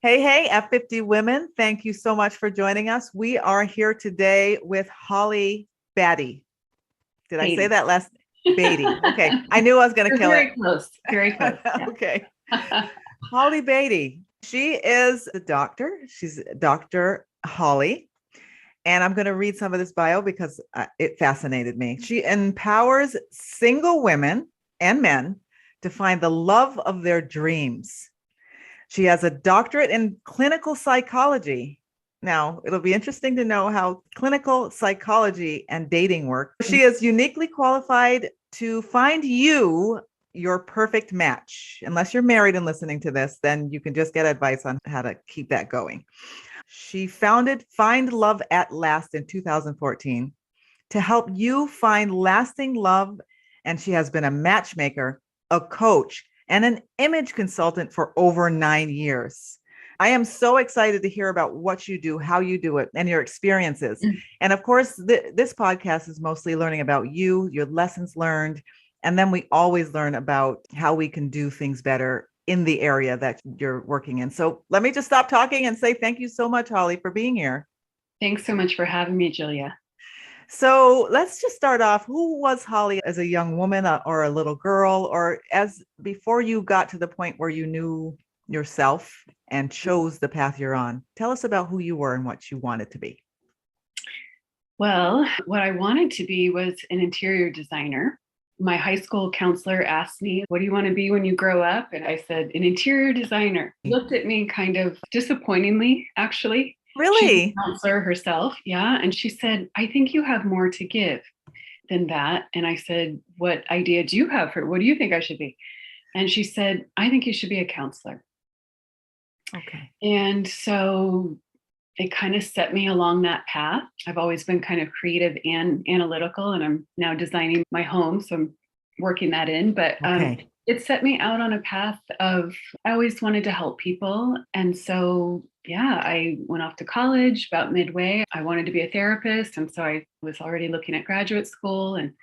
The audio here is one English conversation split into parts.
Hey, F50 Women. Thank you so much for joining us. We are here today with Holly Batty. Did I say that last? Beatty. Okay. I knew I was going to kill very it. Close. Very close. Yeah. Okay. Holly Batty. She is a doctor. She's Dr. Holly. And I'm going to read some of this bio because it fascinated me. She empowers single women and men to find the love of their dreams. She has a doctorate in clinical psychology. Now, it'll be interesting to know how clinical psychology and dating work. She is uniquely qualified to find you your perfect match. Unless you're married and listening to this, then you can just get advice on how to keep that going. She founded Find Love at Last in 2014 to help you find lasting love. And she has been a matchmaker, a coach, and an image consultant for over 9 years. I am so excited to hear about what you do, how you do it, and your experiences. Mm-hmm. And of course, this podcast is mostly learning about you, your lessons learned, and then we always learn about how we can do things better in the area that you're working in. So let me just stop talking and say thank you so much, Holly, for being here. Thanks so much for having me, Julia. So let's just start off. Who was Holly as a young woman or a little girl, or as before you got to the point where you knew yourself and chose the path you're on? Tell us about who you were and what you wanted to be. Well, what I wanted to be was an interior designer. My high school counselor asked me, what do you want to be when you grow up? And I said, an interior designer. She looked at me kind of disappointingly, actually. Really? She's a counselor herself. Yeah. And she said, I think you have more to give than that. And I said, what idea do you have for what do you think I should be? And she said, I think you should be a counselor. Okay. And so it kind of set me along that path. I've always been kind of creative and analytical, and I'm now designing my home. So I'm working that in, but it set me out on a path of, I always wanted to help people. And so, yeah, I went off to college about midway. I wanted to be a therapist. And so I was already looking at graduate school, and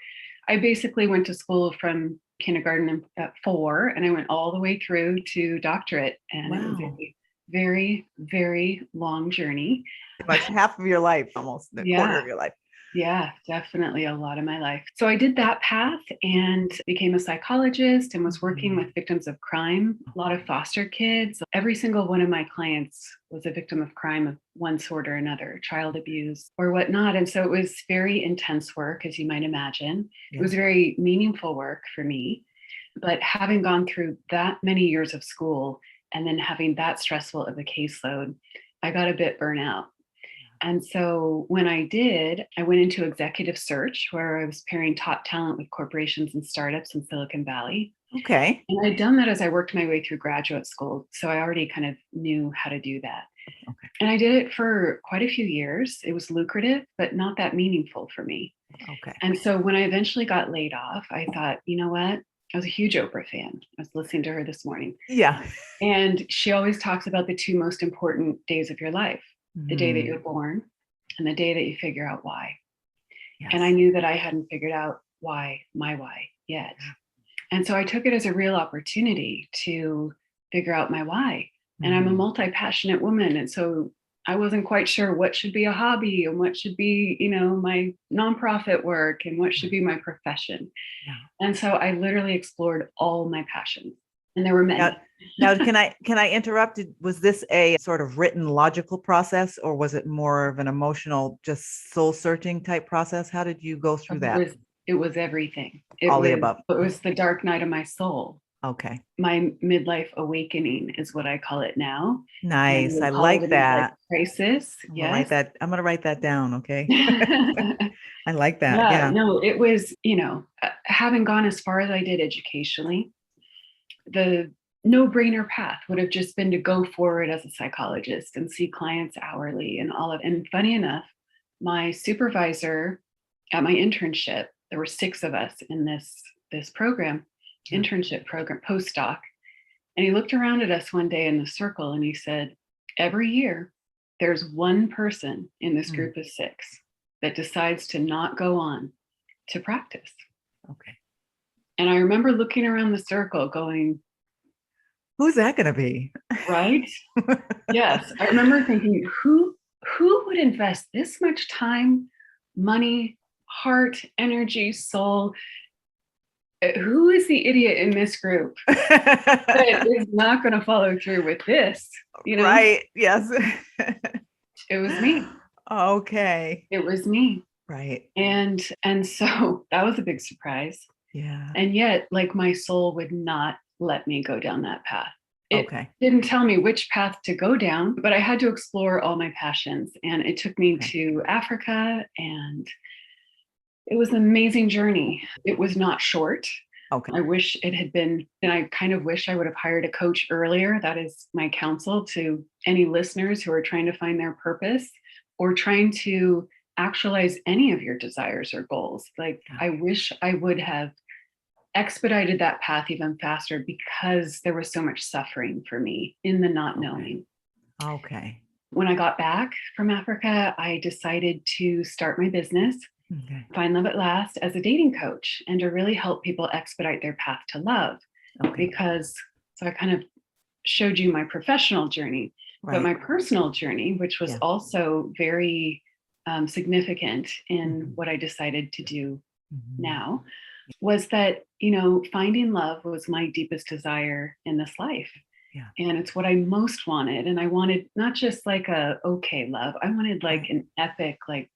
I basically went to school from kindergarten at 4, and I went all the way through to doctorate. And It was a very, very long journey. Like half of your life, almost a quarter of your life. Yeah, definitely a lot of my life. So I did that path and became a psychologist and was working with victims of crime, a lot of foster kids. Every single one of my clients was a victim of crime of one sort or another, child abuse or whatnot. And so it was very intense work, as you might imagine. Yeah. It was very meaningful work for me. But having gone through that many years of school and then having that stressful of a caseload, I got a bit burnt out. And so when I did, I went into executive search where I was pairing top talent with corporations and startups in Silicon Valley. Okay. And I'd done that as I worked my way through graduate school. So I already kind of knew how to do that. Okay. And I did it for quite a few years. It was lucrative, but not that meaningful for me. Okay. And so when I eventually got laid off, I thought, you know what? I was a huge Oprah fan. I was listening to her this morning. Yeah. And she always talks about the 2 most important days of your life. The day that you're born and the day that you figure out why. Yes. And I knew that I hadn't figured out my why yet. And so I took it as a real opportunity to figure out my why. And I'm a multi-passionate woman. And so I wasn't quite sure what should be a hobby and what should be, my nonprofit work and what should be my profession. Yeah. And so I literally explored all my passions. And there were many. Now, can I interrupt? Was this a sort of written logical process, or was it more of an emotional, just soul searching type process? How did you go through that? It was everything. All the above. It was the dark night of my soul. Okay. My midlife awakening is what I call it now. Nice. I like that. Crisis. Yes. I'm going to write that down. Okay. I like that. Yeah. No, it was, having gone as far as I did educationally, the no-brainer path would have just been to go forward as a psychologist and see clients hourly and all of. And funny enough, my supervisor at my internship, there were 6 of us in this program, internship program, postdoc. And he looked around at us one day in the circle and he said, every year there's one person in this group of 6 that decides to not go on to practice. Okay. And I remember looking around the circle going, Who's that going to be? Right? Yes. I remember thinking, who would invest this much time, money, heart, energy, soul? Who is the idiot in this group that is not going to follow through with this? You know? Right. Yes. It was me. Okay. It was me. Right. And so that was a big surprise. Yeah. And yet, like, my soul would not let me go down that path. It Okay. didn't tell me which path to go down, but I had to explore all my passions. And it took me to Africa, and it was an amazing journey. It was not short. Okay. I wish it had been, and I kind of wish I would have hired a coach earlier. That is my counsel to any listeners who are trying to find their purpose or trying to actualize any of your desires or goals. Like, I wish I would have expedited that path even faster because there was so much suffering for me in the not knowing. Okay. When I got back from Africa, I decided to start my business, Find Love at Last, as a dating coach, and to really help people expedite their path to love. Because, so I kind of showed you my professional journey, but my personal journey, which was also very significant in what I decided to do now, was that, finding love was my deepest desire in this life. And it's what I most wanted. And I wanted not just like a okay love. I wanted like an epic, like,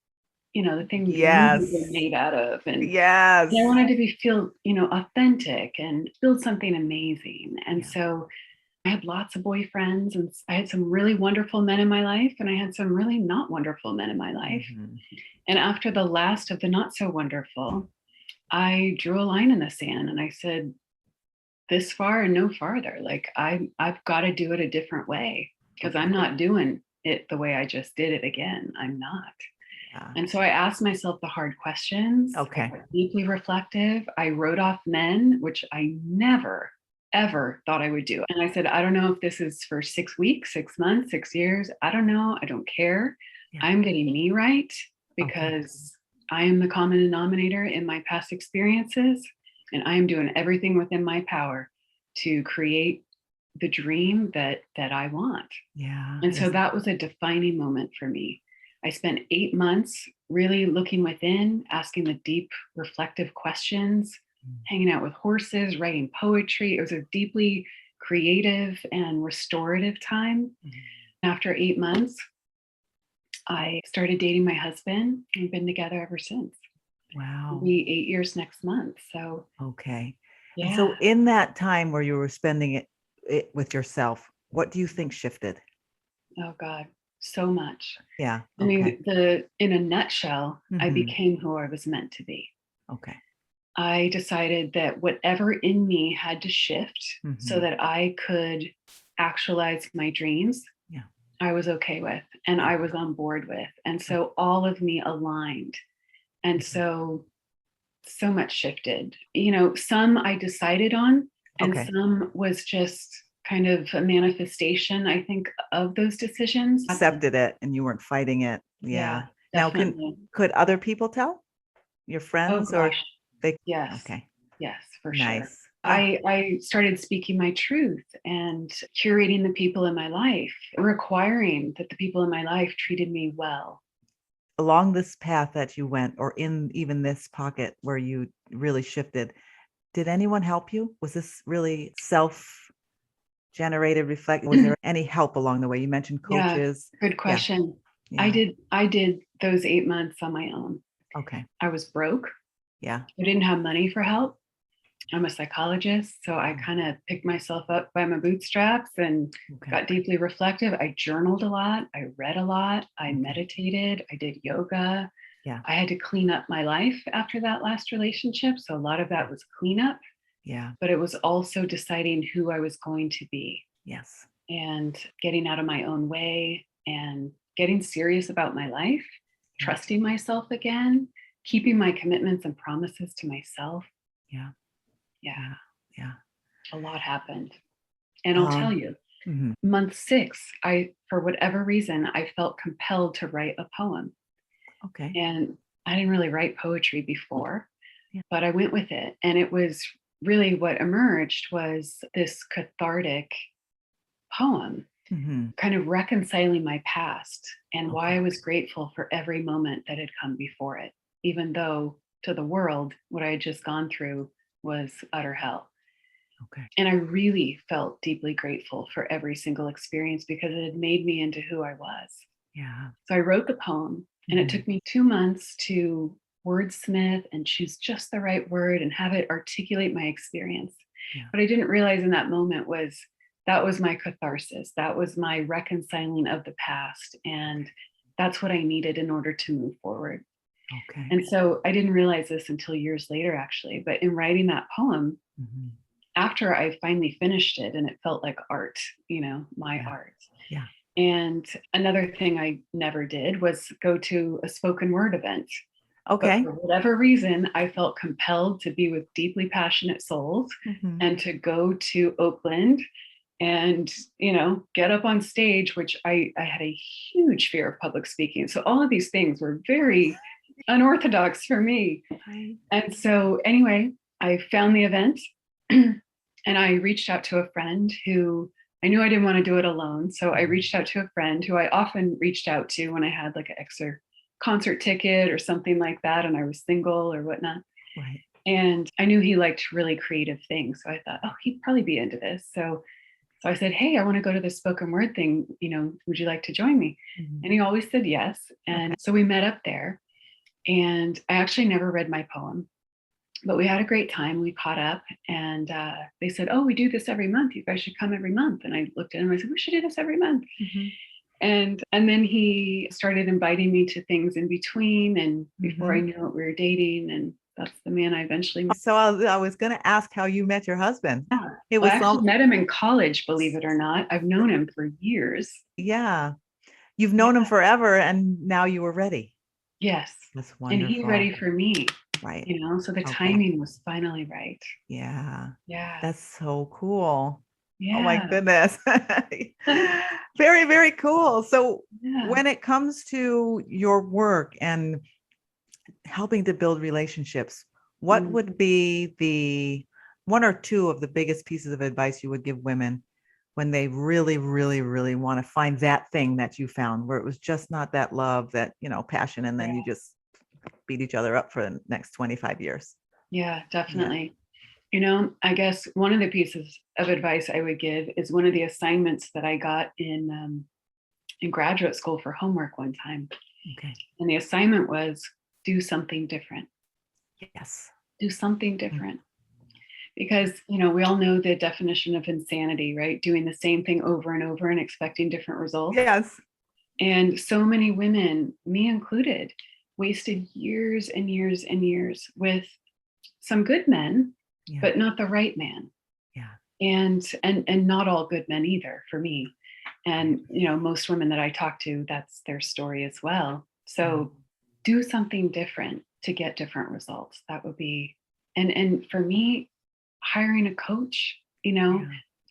the thing movies are made out of. And, and I wanted to feel, authentic and build something amazing. And so I had lots of boyfriends, and I had some really wonderful men in my life, and I had some really not wonderful men in my life. And after the last of the not so wonderful, I drew a line in the sand and I said, this far and no farther. Like, I've got to do it a different way, because I'm not doing it the way I just did it again. I'm not. And so I asked myself the hard questions. I got deeply reflective. I wrote off men, which I never, ever thought I would do. And I said, I don't know if this is for 6 weeks, 6 months, 6 years. I don't know. I don't care. I'm getting me right, because I am the common denominator in my past experiences. And I am doing everything within my power to create the dream that I want. And so that was a defining moment for me. I spent 8 months really looking within, asking the deep, reflective questions, hanging out with horses, writing poetry. It was a deeply creative and restorative time. After 8 months, I started dating my husband, and we've been together ever since. Wow. It'll be 8 years next month. So, And so in that time where you were spending it with yourself, what do you think shifted? Oh God, so much. I mean, in a nutshell, I became who I was meant to be. I decided that whatever in me had to shift so that I could actualize my dreams, I was okay with, and I was on board with. And so all of me aligned. And so much shifted. Some I decided on, and some was just kind of a manifestation, I think, of those decisions. Accepted it, and you weren't fighting it. Yeah. Now, could other people tell? Your friends, or they? Yes. Okay. Yes, for sure. Nice. I started speaking my truth and curating the people in my life, requiring that the people in my life treated me well. Along this path that you went, or in even this pocket where you really shifted, did anyone help you? Was this really self-generated reflect? Was there any help along the way? You mentioned coaches. Good question. I did those 8 months on my own. I was broke. I didn't have money for help. I'm a psychologist, so I kind of picked myself up by my bootstraps and got deeply reflective. I journaled a lot. I read a lot. I meditated. I did yoga. I had to clean up my life after that last relationship. So a lot of that was cleanup. But it was also deciding who I was going to be. And getting out of my own way and getting serious about my life, trusting myself again, keeping my commitments and promises to myself. A lot happened. And I'll tell you, month 6, for whatever reason, I felt compelled to write a poem. And I didn't really write poetry before, but I went with it. And it was really what emerged was this cathartic poem, Mm-hmm. kind of reconciling my past and why Okay. I was grateful for every moment that had come before it, even though to the world, what I had just gone through was utter hell. Okay. And I really felt deeply grateful for every single experience because it had made me into who I was. Yeah. So I wrote the poem, and it Mhm. took me 2 months to wordsmith and choose just the right word and have it articulate my experience. Yeah. What I didn't realize in that moment was that was my catharsis. That was my reconciling of the past. And that's what I needed in order to move forward. Okay. And so I didn't realize this until years later, actually. But in writing that poem, Mhm. after I finally finished it, and it felt like art, my Yeah. art. Yeah. And another thing I never did was go to a spoken word event. But Okay. for whatever reason, I felt compelled to be with deeply passionate souls Mhm. and to go to Oakland and, get up on stage, which I had a huge fear of public speaking. So all of these things were very unorthodox for me. Right. And so anyway, I found the event and I reached out to a friend who I knew I didn't want to do it alone. So I reached out to a friend who I often reached out to when I had like an extra concert ticket or something like that and I was single or whatnot. Right. And I knew he liked really creative things. So I thought, oh, he'd probably be into this. So I said, hey, I want to go to this spoken word thing. Would you like to join me? Mhm. And he always said yes. And Okay. so we met up there. And I actually never read my poem, but we had a great time. We caught up and they said, oh, we do this every month. You guys should come every month. And I looked at him and I said, we should do this every month. Mhm. And then he started inviting me to things in between. And before I Mhm. knew it, we were dating. And that's the man I eventually met. So I was going to ask how you met your husband. Yeah. It Well, I was actually some, met him in college, believe it or not. I've known him for years. yeah. You've Yeah. known him forever and now you were ready. Yes. That's And he wonderful. ready for me, Right. so the Okay. timing was finally right. Yeah. Yeah. That's so cool. Oh my Yeah. goodness. Very, very cool. So Yeah. when it comes to your work and helping to build relationships, what Mm. would be the one or two of the biggest pieces of advice you would give women when they really, really, really want to find that thing that you found where it was just not that love, that, passion, and then you just beat each other up for the next 25 years? Yeah, Yeah. definitely. I guess one of the pieces of advice I would give is one of the assignments that I got in graduate school for homework one time. Okay. And the assignment was do something different. Yes. Do something different. Because, we all know the definition of insanity, right? Doing the same thing over and over and expecting different results. Yes. And so many women, me included, wasted years and years and years with some good men, Yeah. but not the right man. Yeah. And not all good men either for me. And most women that I talk to, that's their story as well. So do something different to get different results. That would be, and for me, hiring a coach,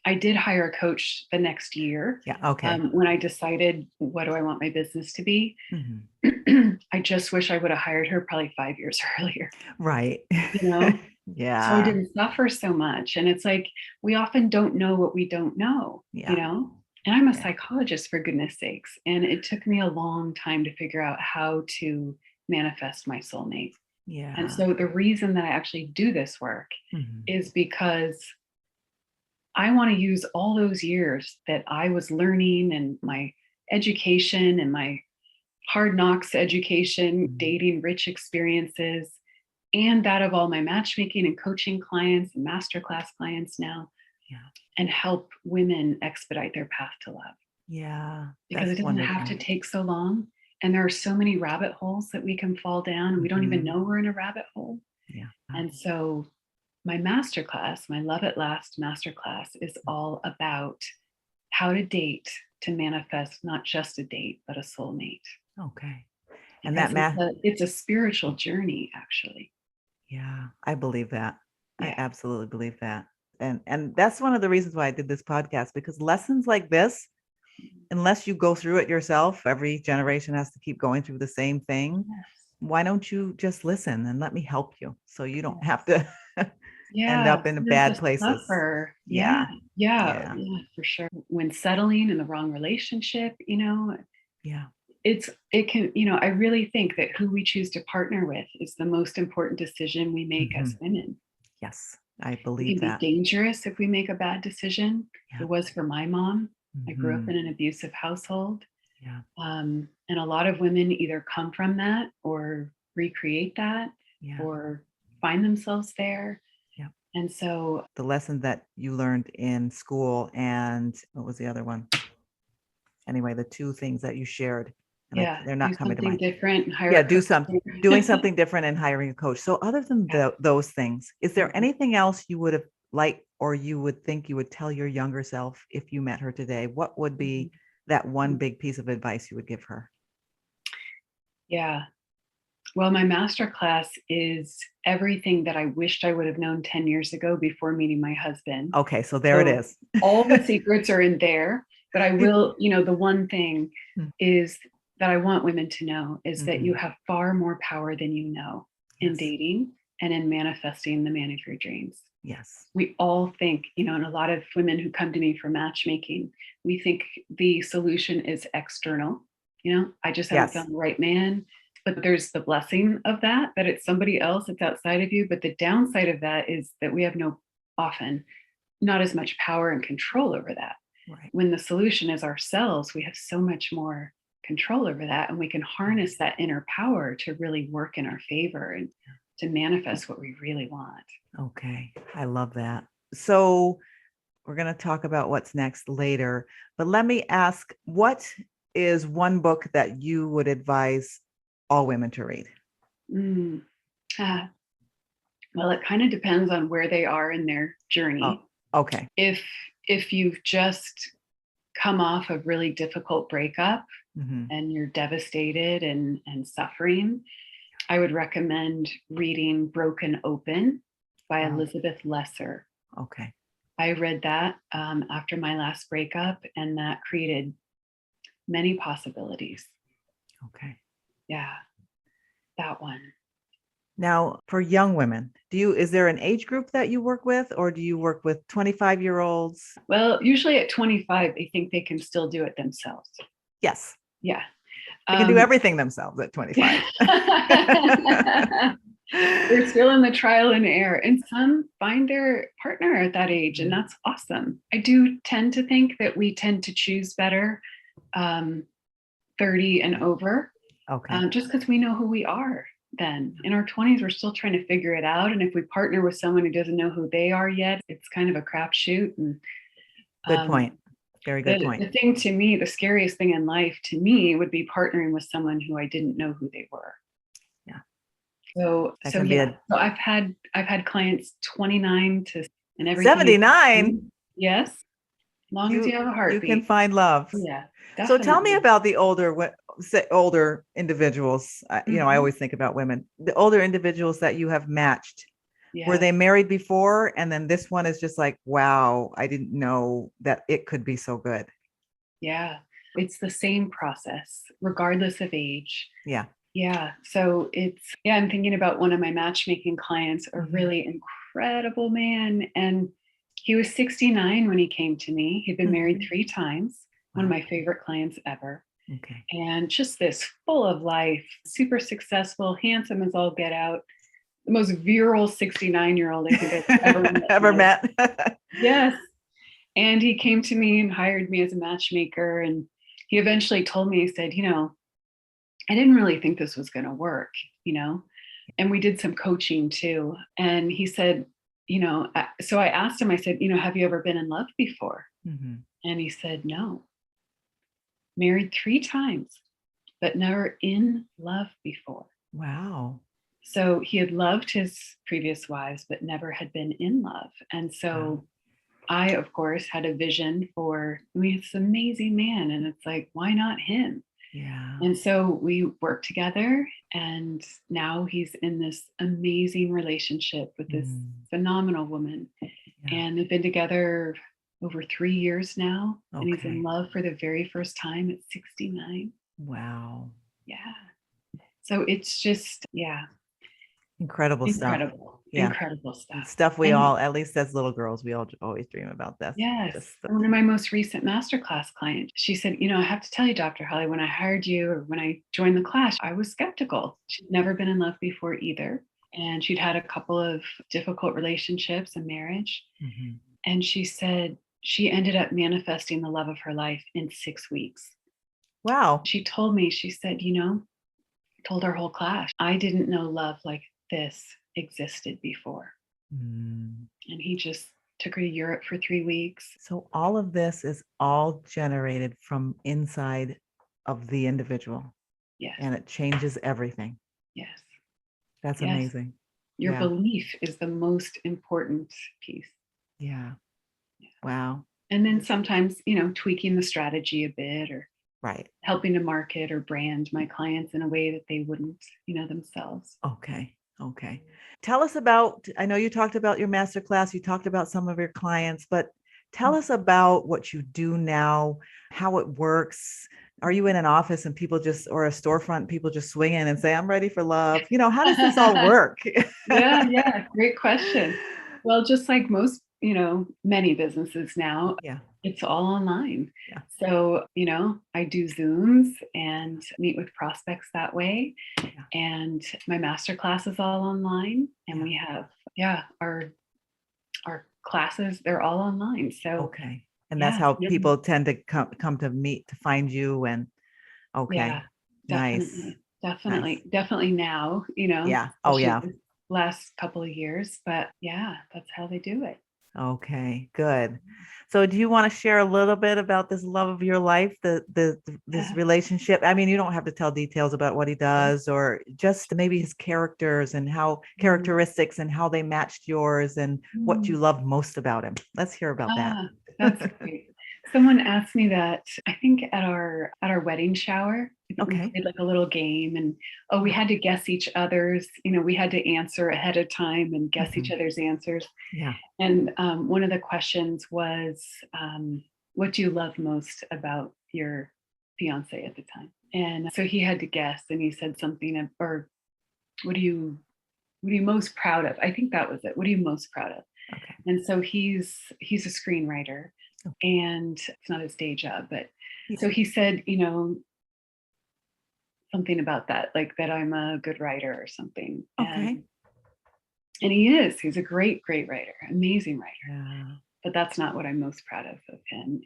I did hire a coach the next year. Yeah. Okay. When I decided what do I want my business to be. Mhm. I just wish I would have hired her probably 5 years earlier. Right. So I Yeah. didn't suffer so much. And it's like, we often don't know what we don't know, Yeah. And I'm a Yeah. psychologist, for goodness sakes. And it took me a long time to figure out how to manifest my soulmate. Yeah. And so the reason that I actually do this work Mhm. is because I want to use all those years that I was learning and my education and my hard knocks education, dating rich experiences, and that of all my matchmaking and coaching clients and masterclass clients now, and help women expedite their path to love. Yeah. Because it doesn't have to take so long. And there are so many rabbit holes that we can fall down and we don't even know we're in a rabbit hole. Yeah. And so my masterclass, my Love at Last masterclass, is all about how to date to manifest not just a date, but a soulmate. Okay. And Because that it's a spiritual journey, actually. Yeah, I believe that. I Yeah. absolutely believe that. And that's one of the reasons why I did this podcast, because lessons like this, unless you go through it yourself, every generation has to keep going through the same thing. Yes. Why don't you just listen and let me help you so you don't have to end Yeah. up in Not bad just places? suffer. Yeah. Yeah, Yeah. yeah, for sure. When settling in the wrong relationship, Yeah. it can, I really think that who we choose to partner with is the most important decision we make as Mhm. women. Yes, I It believe can be that. dangerous if we make a bad decision. It Yeah. was for my mom. I grew up Mhm. in an abusive household. Yeah. And a lot of women either come from that or recreate that Yeah. or find themselves there. Yeah. And so, The lesson that you learned in school, and what was the other one? Anyway, the two things that you shared, and yeah, they're do not coming to something mind. different and hire Yeah, a coach. doing something different and hiring a coach. So other than Yeah. those things, is there Mhm. anything else you would have liked or you would think you would tell your younger self if you met her today? What would Mhm. be that one Mhm. big piece of advice you would give her? Yeah. Well, my masterclass is everything that I wished I would have known 10 years ago before meeting my husband. Okay, so there it So is. all the secrets are in there, but I will, the one thing Mm, is that I want women to know is that you mhm. have far more power than you know in Yes, dating and in manifesting the man of your dreams. yes, We all think, and a lot of women who come to me for matchmaking, we think the solution is external. I just haven't yes, found the right man. But there's the blessing of that it's somebody else that's outside of you. But the downside of that is that we have often not as much power and control over that. right. When the solution is ourselves, we have so much more control over that. And we can harness that inner power to really work in our favor and to manifest what we really want. Okay, I love that. So we're going to talk about what's next later, but let me ask, what is one book that you would advise all women to read? Mm. Ah, well, it kind of depends on where they are in their Oh, journey. okay. If you've just come off a really difficult breakup Hmm. and you're devastated and suffering, I would recommend reading Broken Open by Oh, Elizabeth Lesser. okay. I read that after my last breakup, and that created many possibilities. Okay. Yeah, that one. Now, for young women, is there an age group that you work with, or do you work with 25-year-olds? Well, usually at 25, they think they can still do it themselves. Yes. Yeah. They can do Um, everything themselves at 25. They're still in the trial and error, and some find their partner at that age, and Mhm. that's awesome. I do tend to think that we tend to choose better 30 and over, Okay. just because we know who we are then. In our 20s, we're still trying to figure it out. And if we partner with someone who doesn't know who they are yet, it's kind of a crapshoot. And Good um, point. Very good the, point. the thing to me, the scariest thing in life to me would be partnering with someone who I didn't know who they were. Yeah. So, That so can be yeah. a So I've had clients 29 to and everything in 79. between. Yes, as long as you have a You can heartbeat. find love. Yeah, So tell me definitely. about the older individuals. I Mhm. always think about women. The older individuals that you have matched. Were Yes. they married before? And then this one is just like, wow, I didn't know that it could be so good. Yeah. It's the same process, regardless of age. Yeah. Yeah. So I'm thinking about one of my matchmaking clients, a Mhm. really incredible man. And he was 69 when he came to me. He'd been married Mhm. 3 times, one of Wow. my favorite clients ever. Okay. And just this full of life, super successful, handsome as all get out, the most virile 69-year-old I think I've ever met in Ever my life. met? Yes. And he came to me and hired me as a matchmaker. And he eventually told me, he said, I didn't really think this was going to work, you know? And we did some coaching too. And he said, so I asked him, I said, have you ever been in love before? Mhm. And he said, no, married 3 times, but never in love before. Wow. So he had loved his previous wives, but never had been in love. And Wow. so I, of course, had a vision for, it's an amazing man. And it's like, why not him? Yeah. And so we worked together. And now he's in this amazing relationship with this Mm. phenomenal woman. Yeah. And they've been together over 3 years now. And he's in Okay. love for the very first time at 69. Wow. Yeah. So it's just, yeah. Incredible stuff. Incredible, Yeah. incredible stuff. Stuff we And all, at least as little girls, we all always dream about this. yes, This stuff. one of my most recent masterclass clients, she said, I have to tell you, Dr. Holly, when I hired you or when I joined the class, I was skeptical. She'd never been in love before either. And she'd had a couple of difficult relationships and marriage. Mm-hmm. And she said she ended up manifesting the love of her life in 6 weeks. Wow. She told me, she said, told her whole class, I didn't know love like this existed before. Mm. And he just took her to Europe for 3 weeks. So all of this is all generated from inside of the individual. Yes. And it changes everything. Yes. That's Yes. amazing. Your Yeah. belief is the most important piece. Yeah. Wow. And then sometimes, tweaking the strategy a bit or Right. helping to market or brand my clients in a way that they wouldn't, themselves. Okay. Okay. Tell us about, I know you talked about your masterclass, you talked about some of your clients, but tell us about what you do now, how it works. Are you in an office and people just, or a storefront, people just swing in and say, I'm ready for love? How does this all work? Yeah. Great question. Well, just like most, many businesses now, Yeah. it's all online. Yeah. So, I do Zooms and meet with prospects that way. Yeah. And my masterclass is all online. And Yeah. we have, our classes, they're all online. So okay. And that's how people tend to come to meet, to find you. And okay. Yeah, Nice. Definitely now, Yeah. Oh, yeah. Last couple of years, but yeah, that's how they do it. Okay, good. So do you want to share a little bit about this love of your life, this relationship? I mean, you don't have to tell details about what he does or just maybe his characters and how characteristics and how they matched yours and what you love most about him. Let's hear about that. That's great. Someone asked me that, I think at our wedding shower. Okay. We did like a little game and we had to guess each other's, we had to answer ahead of time and guess each other's answers. Yeah. And one of the questions was, what do you love most about your fiance at the time? And so he had to guess and he said something, or what are you most proud of? I think that was it. What are you most proud of? Okay. And so he's a screenwriter and it's not his day job, but so he said, something about that, like that I'm a good writer or something. Okay. And he's a great writer, amazing writer. Yeah. But that's not what I'm most proud of him.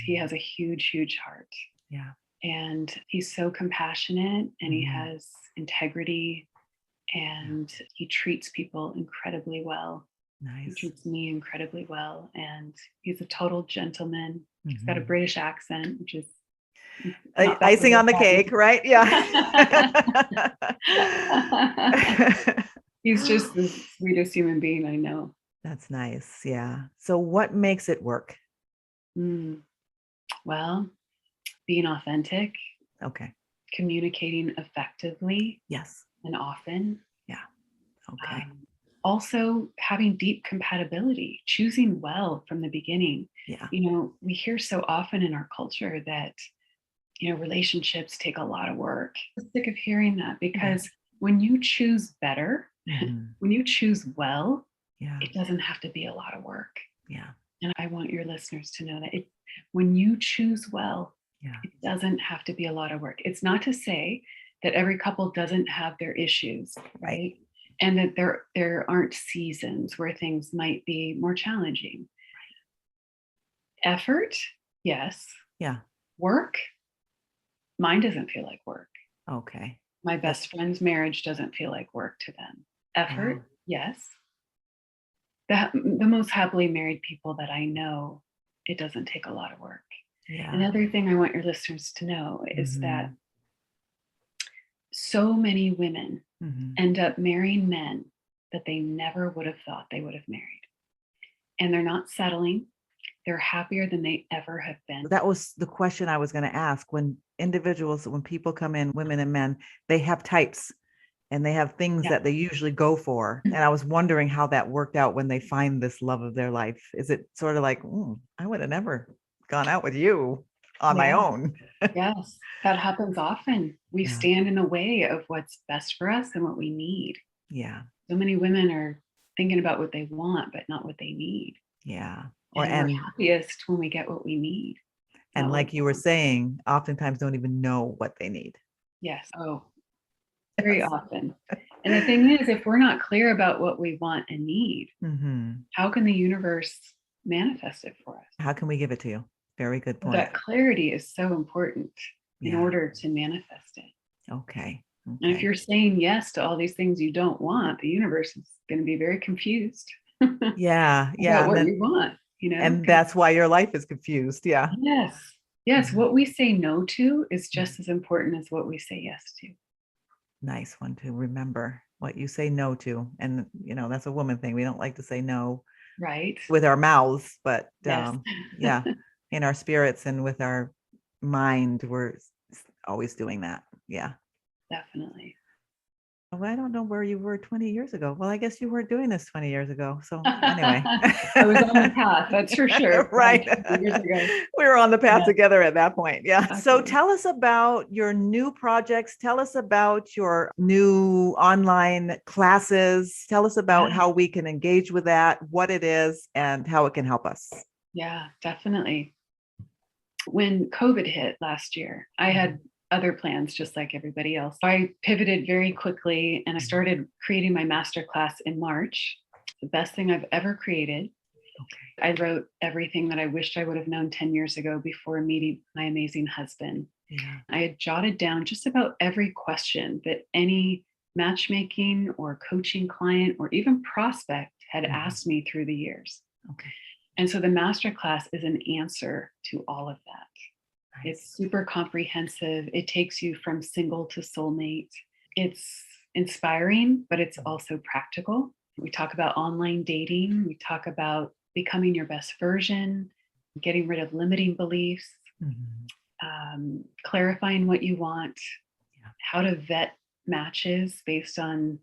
He has a huge heart. Yeah. And he's so compassionate and he has integrity and he treats people incredibly well. Nice. He treats me incredibly well. And he's a total gentleman. He's got a British accent, which is icing on the cake, right? Yeah. He's just the sweetest human being I know. That's nice. Yeah. So what makes it work? Well, being authentic. Okay. Communicating effectively. Yes. And often. Yeah. Okay. Also having deep compatibility, choosing well from the beginning. Yeah. We hear so often in our culture that, relationships take a lot of work. I'm sick of hearing that because when you choose better, when you choose well, it doesn't have to be a lot of work. Yeah. And I want your listeners to know that when you choose well, it doesn't have to be a lot of work. It's not to say that every couple doesn't have their issues, right? And that there aren't seasons where things might be more challenging. Right. Effort, yes. Yeah. Work, mine doesn't feel like work. Okay. My best friend's marriage doesn't feel like work to them. Effort, yes. The most happily married people that I know, it doesn't take a lot of work. Yeah. Another thing I want your listeners to know is that so many women end up marrying men that they never would have thought they would have married. And they're not settling. They're happier than they ever have been. That was the question I was going to ask. When people come in, women and men, they have types and they have things that they usually go for. And I was wondering how that worked out when they find this love of their life. Is it sort of like, I would have never gone out with you on my own? Yes, that happens often. We stand in the way of what's best for us and what we need. Yeah. So many women are thinking about what they want, but not what they need. Yeah. And we're happiest when we get what we need. And like you were saying, oftentimes don't even know what they need. Yes. Oh, very often. And the thing is, if we're not clear about what we want and need, how can the universe manifest it for us? How can we give it to you? Very good point. That clarity is so important in order to manifest it. Okay. And if you're saying yes to all these things you don't want, the universe is going to be very confused. Yeah. About what you want, And that's why your life is confused. Yeah. Yes. Yes. What we say no to is just as important as what we say yes to. Nice one to remember, what you say no to. And, that's a woman thing. We don't like to say no. Right. With our mouths, but yes. Yeah, in our spirits and with our mind, we're always doing that. Yeah. Definitely. Well, I don't know where you were 20 years ago. Well, I guess you were doing this 20 years ago. So anyway. I was on the path, that's for sure. Right. Years ago. We were on the path together at that point. Yeah. Okay. So tell us about your new projects. Tell us about your new online classes. Tell us about how we can engage with that, what it is, and how it can help us. Yeah, definitely. When COVID hit last year, I had other plans just like everybody else. I pivoted very quickly and I started creating my masterclass in March. The best thing I've ever created. Okay. I wrote everything that I wished I would have known 10 years ago before meeting my amazing husband. Yeah. I had jotted down just about every question that any matchmaking or coaching client or even prospect had asked me through the years. Okay. And so the masterclass is an answer to all of that. It's super comprehensive. It takes you from single to soulmate. It's inspiring, but it's also practical. We talk about online dating. We talk about becoming your best version, getting rid of limiting beliefs, clarifying what you want, how to vet matches based on,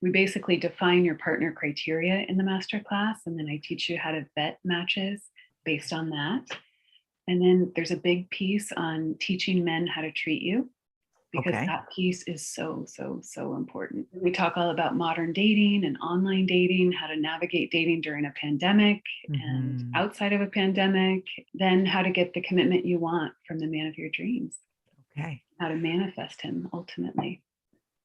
we basically define your partner criteria in the masterclass, and then I teach you how to vet matches based on that. And then there's a big piece on teaching men how to treat you, because that piece is so, so, so important. We talk all about modern dating and online dating, how to navigate dating during a pandemic and outside of a pandemic, then how to get the commitment you want from the man of your dreams. Okay. How to manifest him ultimately.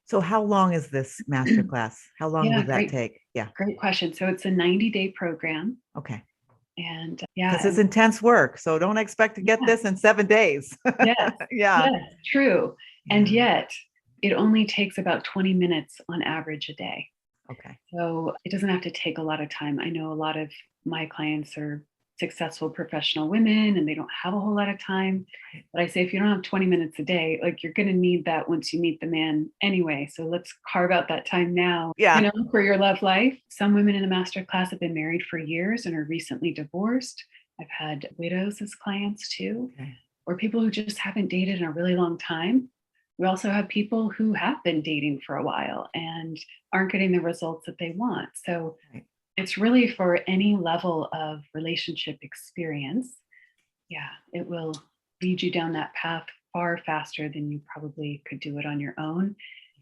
So how long is this masterclass? How long does that take? Yeah. Great question. So it's a 90-day program. Okay. And because it's intense work. So don't expect to get this in 7 days. Yes. Yes, true. And yet it only takes about 20 minutes on average a day. Okay. So it doesn't have to take a lot of time. I know a lot of my clients are successful professional women and they don't have a whole lot of time. But I say, if you don't have 20 minutes a day, like you're going to need that once you meet the man anyway. So let's carve out that time now, for your love life. Some women in the masterclass have been married for years and are recently divorced. I've had widows as clients too, or people who just haven't dated in a really long time. We also have people who have been dating for a while and aren't getting the results that they want. So it's really for any level of relationship experience. Yeah, it will lead you down that path far faster than you probably could do it on your own.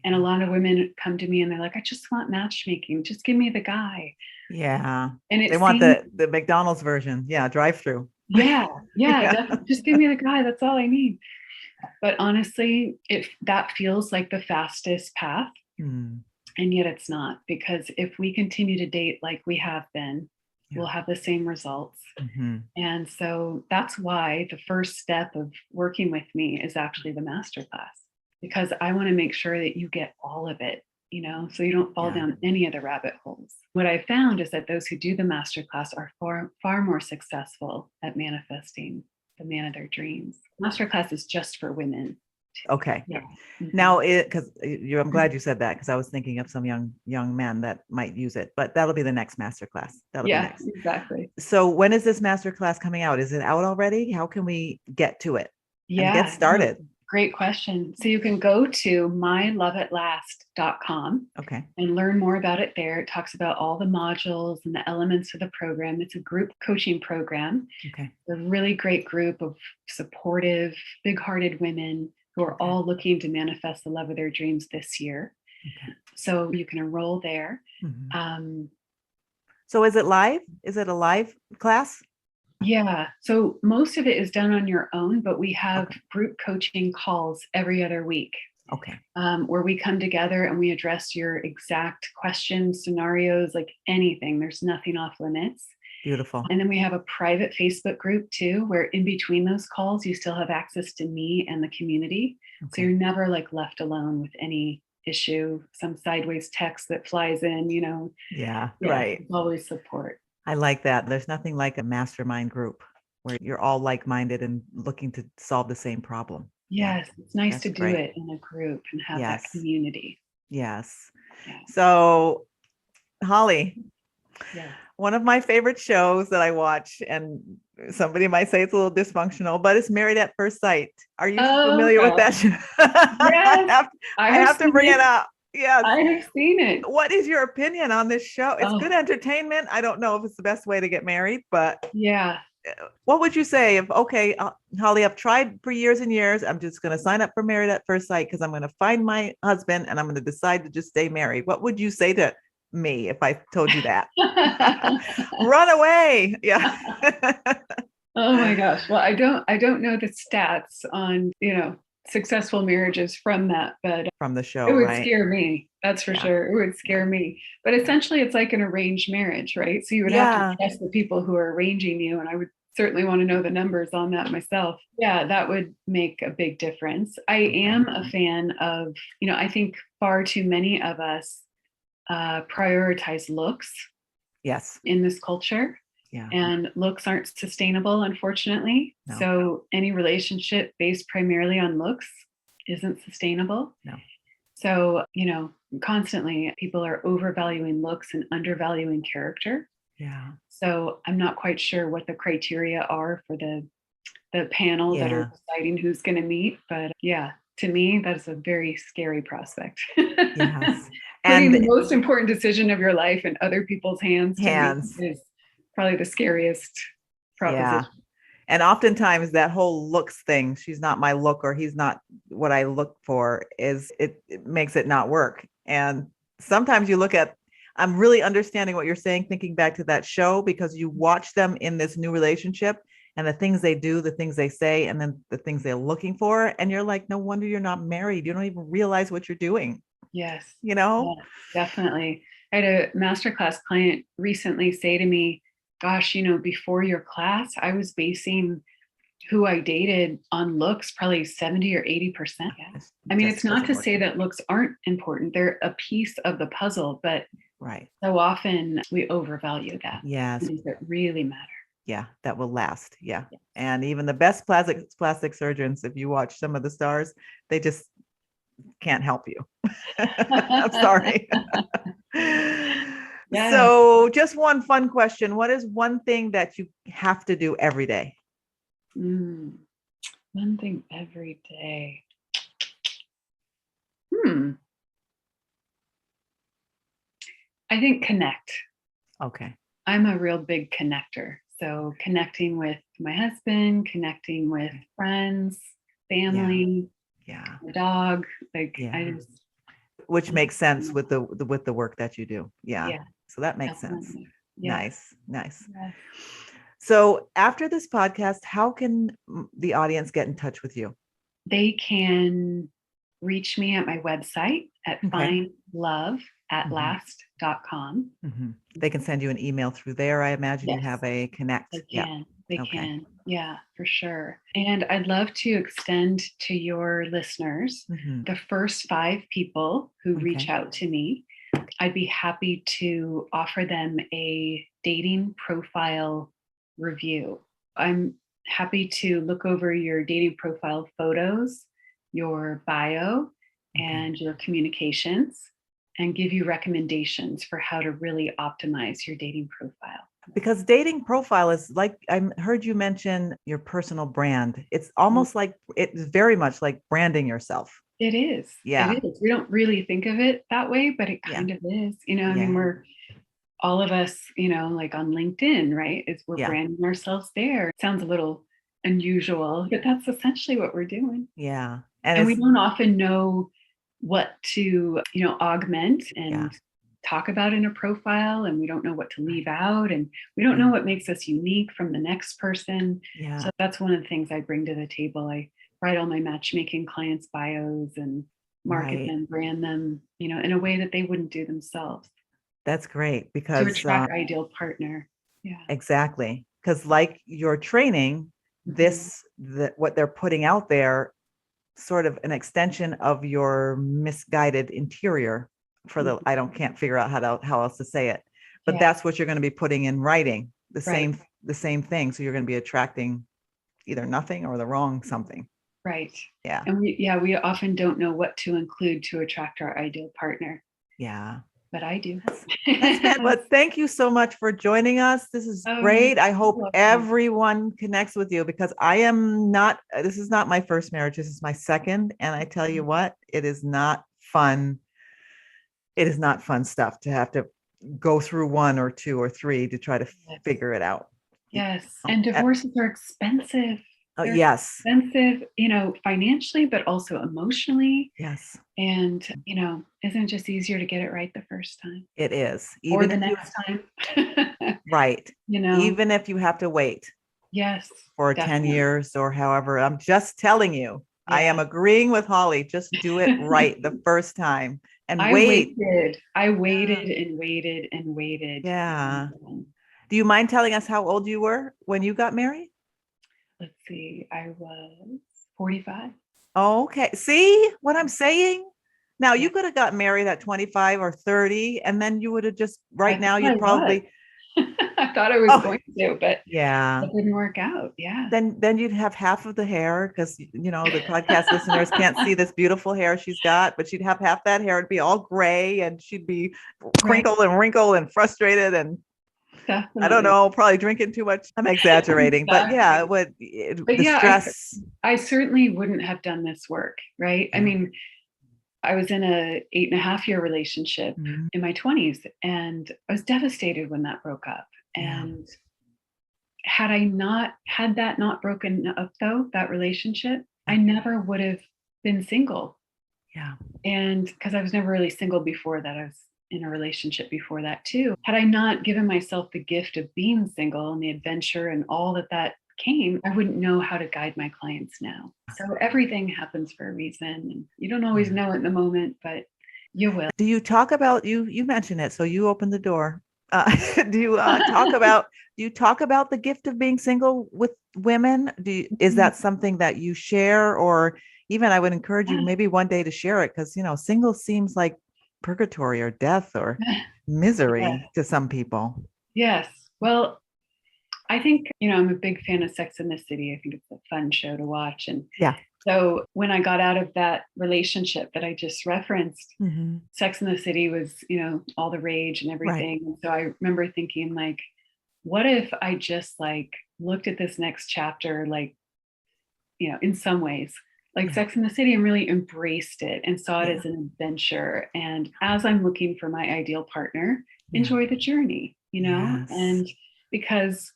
And a lot of women come to me and they're like, I just want matchmaking. Just give me the guy. Yeah. And they want the McDonald's version. Yeah. Drive through. Yeah. Definitely. Just give me the guy. That's all I need. But honestly, that feels like the fastest path. And yet it's not, because if we continue to date like we have been, we'll have the same results. And so that's why the first step of working with me is actually the masterclass, because I want to make sure that you get all of it, so you don't fall down any of the rabbit holes. What I found is that those who do the masterclass are far more successful at manifesting the man of their dreams. Masterclass is just for women. Okay. Yeah. Now, I'm glad you said that, because I was thinking of some young men that might use it, but that'll be the next masterclass. That'll be next. Exactly. So when is this masterclass coming out? Is it out already? How can we get to it? And get started? Great question. So you can go to myloveatlast.com and learn more about it there. It talks about all the modules and the elements of the program. It's a group coaching program. Okay. A really great group of supportive, big-hearted women who are all looking to manifest the love of their dreams this year. Okay. So you can enroll there. Mhm. So is it live? Is it a live class? Yeah. So most of it is done on your own, but we have Okay. group coaching calls every other week. Okay. Where we come together and we address your exact questions, scenarios, like anything. There's nothing off limits. Beautiful. And then we have a private Facebook group too, where in between those calls, you still have access to me and the community. So Okay. you're never like left alone with any issue, some sideways text that flies in, Yeah. Yeah, Right. there's always support. I like that. There's nothing like a mastermind group where you're all like-minded and looking to solve the same problem. Yeah. Yes, it's nice That's to do great. it in a group and have that Yes. community. Yes. Yeah. So, Holly, Yeah. one of my favorite shows that I watch, and somebody might say it's a little dysfunctional, but it's Married at First Sight. Are you familiar with that show? Yes, I have to bring it up. Yes. I have seen it. What is your opinion on this show? It's good entertainment. I don't know if it's the best way to get married, but yeah. What would you say if, okay, Holly, I've tried for years and years. I'm just going to sign up for Married at First Sight because I'm going to find my husband and I'm going to decide to just stay married. What would you say to me if I told you that? Run away. Yeah. Oh my gosh. Well, I don't know the stats on, successful marriages from that, but from the show, it would right? scare me. That's for sure. It would scare me. But essentially it's like an arranged marriage, right? So you would have to trust the people who are arranging you. And I would certainly want to know the numbers on that myself. Yeah, that would make a big difference. I am a fan of, I think far too many of us prioritize looks. Yes. In this culture. Yeah. And looks aren't sustainable, unfortunately. No. So any relationship based primarily on looks isn't sustainable. No. So, constantly people are overvaluing looks and undervaluing character. Yeah. So I'm not quite sure what the criteria are for the panel that are deciding who's going to meet. But yeah, to me, that's a very scary prospect. Yes. Putting the most important decision of your life in other people's hands is probably the scariest proposition. Yeah. And oftentimes that whole looks thing, she's not my look or he's not what I look for, it makes it not work. And sometimes you look at, I'm really understanding what you're saying, thinking back to that show, because you watch them in this new relationship and the things they do, the things they say, and then the things they're looking for. And you're like, no wonder you're not married. You don't even realize what you're doing. Yes. Yeah, definitely. I had a Masterclass client recently say to me, gosh, before your class, I was basing who I dated on looks, probably 70 or 80%. Yeah. I mean, it's not to say that looks aren't important. They're a piece of the puzzle, but so often we overvalue that. Yes. Things that really matter. Yeah, that will last. Yeah. And even the best plastic surgeons, if you watch some of the stars, they just can't help you. I'm sorry. So just one fun question. What is one thing that you have to do every day? One thing every day. I think connect. Okay. I'm a real big connector. So connecting with my husband, connecting with friends, family, my dog, which makes sense with the work that you do. Yeah. So that makes sense. Yeah. Nice. Yeah. So after this podcast, how can the audience get in touch with you? They can reach me at my website at findloveatlast.com. Mm-hmm. They can send you an email through there. I imagine you have a connect. They can. Yeah, for sure. And I'd love to extend to your listeners, the first 5 people who reach out to me, I'd be happy to offer them a dating profile review. I'm happy to look over your dating profile photos, your bio, and your communications, and give you recommendations for how to really optimize your dating profile. Because dating profile is like, I heard you mention your personal brand. It's almost like, it's very much like branding yourself. It is. Yeah. It is. We don't really think of it that way, but it kind of is. I mean, we're all of us, like on LinkedIn, right? We're branding ourselves there. It sounds a little unusual, but that's essentially what we're doing. Yeah. And we don't often know what to, augment and talk about in a profile, and we don't know what to leave out, and we don't know what makes us unique from the next person. Yeah. So that's one of the things I bring to the table. I write all my matchmaking clients' bios and market them, brand them, in a way that they wouldn't do themselves. That's great, because to attract ideal partner. Yeah, exactly. Because like your training, what they're putting out there, sort of an extension of your misguided interior can't figure out how else to say it, but that's what you're going to be putting in writing, the same thing. So you're going to be attracting either nothing or the wrong something. Right. Yeah. And we often don't know what to include to attract our ideal partner. Yeah. But I do. That's bad. But thank you so much for joining us. This is great. I hope everyone connects with you, because this is not my first marriage. This is my second. And I tell you what, it is not fun. It is not fun stuff to have to go through one or two or three to try to figure it out. Yes. And divorces are expensive. Yes. Expensive, financially, but also emotionally. Yes. And, isn't it just easier to get it right the first time? It is. Or the next time. Right. Even if you have to wait. Yes. For definitely. 10 years or however. I'm just telling you, I am agreeing with Holly. Just do it right the first time and wait. I waited and waited and waited. Yeah. Do you mind telling us how old you were when you got married? Let's see. I was 45. Okay. See what I'm saying? Now you could have got married at 25 or 30, and then you would have just now you'd probably. I thought I was going to, but it didn't work out. Yeah. Then you'd have half of the hair, because the podcast listeners can't see this beautiful hair she's got, but she'd have half that hair. It'd be all gray, and she'd be crinkled and wrinkled and frustrated, and definitely. I don't know, probably drinking too much. I'm exaggerating, but the stress. I certainly wouldn't have done this work, right? I mean, I was in a 8.5-year relationship in my 20s, and I was devastated when that broke up. And had that not broken up though, that relationship, I never would have been single. Yeah. And because I was never really single before that, I was in a relationship before that too. Had I not given myself the gift of being single and the adventure and all that came, I wouldn't know how to guide my clients now. So everything happens for a reason, and you don't always know it in the moment, but you will. Do you talk about, you mentioned it, so you opened the door. Do you talk about the gift of being single with women? Is that something that you share, or even I would encourage you maybe one day to share it, because single seems like purgatory or death or misery to some people. Yes. Well, I think, I'm a big fan of Sex and the City. I think it's a fun show to watch. And so when I got out of that relationship that I just referenced, Sex and the City was, all the rage and everything. Right. And so I remember thinking, like, what if I just looked at this next chapter, in some ways, Sex and the City, and really embraced it and saw it as an adventure. And as I'm looking for my ideal partner, enjoy the journey, and because,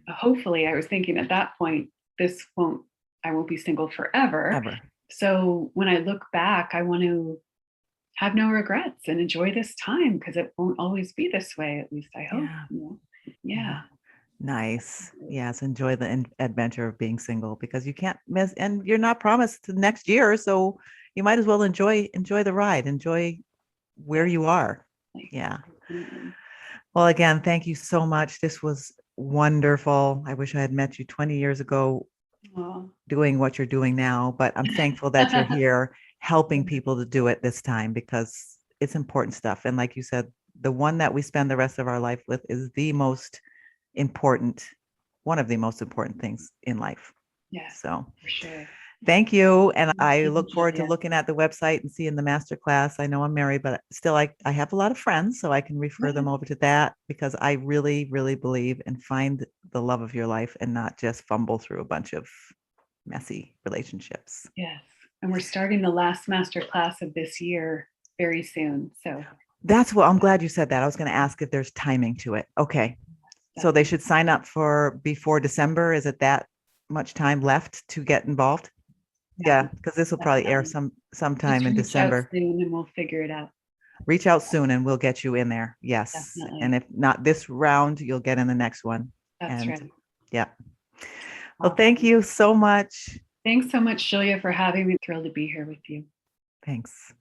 hopefully I was thinking at that point, I won't be single forever. Ever. So when I look back, I want to have no regrets and enjoy this time, because it won't always be this way. At least I hope. Yeah. Nice. Yes. Enjoy the adventure of being single, because you can't miss, and you're not promised the next year. So you might as well enjoy the ride, enjoy where you are. Yeah. Well, again, thank you so much. This was wonderful. I wish I had met you 20 years ago doing what you're doing now, but I'm thankful that you're here helping people to do it this time, because it's important stuff. And like you said, the one that we spend the rest of our life with is one of the most important things in life. Yeah. So for sure. Thank you. And I look forward to looking at the website and seeing the masterclass. I know I'm married, but still I have a lot of friends, so I can refer them over to that, because I really, really believe in find the love of your life and not just fumble through a bunch of messy relationships. Yes. And we're starting the last masterclass of this year very soon. So that's what I'm glad you said that. I was going to ask if there's timing to it. Okay. So they should sign up for before December. Is it that much time left to get involved? Yeah, because this will probably air sometime in Just reach out December. soon and we'll figure it out. Reach out soon and we'll get you in there. Yes. Definitely. And if not this round, you'll get in the next one. That's right. Yeah. Well, thank you so much. Thanks so much, Julia, for having me. Thrilled to be here with you. Thanks.